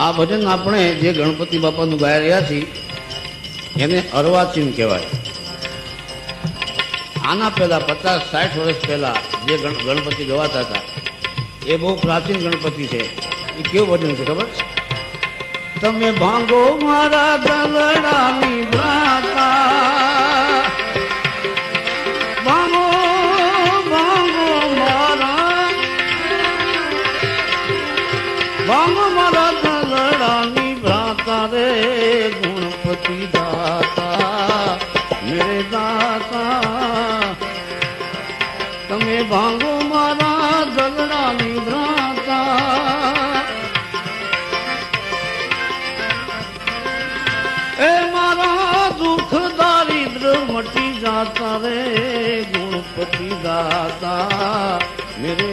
આ ભજન આપણે જે ગણપતિ બાપાનું ગાઈ રહ્યા છીએ એને અર્વાચીન કહેવાય. આના પહેલા 50-60 વર્ષ પહેલા જે ગણપતિ ગવાતા હતા એ બહુ પ્રાચીન ગણપતિ છે. એ કેવું ભજન છે ખબર? તમે ભાંગો મારા દલડાની ભ્રાતા, ભાંગો ભાંગો મારા દલડાની ભ્રાતા રે ગણપતિ દાતા મેરે દાતા. તમે ભાંગો મારા દલડાની ભ્રાતા, એ મારા દુઃખ દારિદ્ર મટી જાતા રે ગણપતિ દાતા મેરે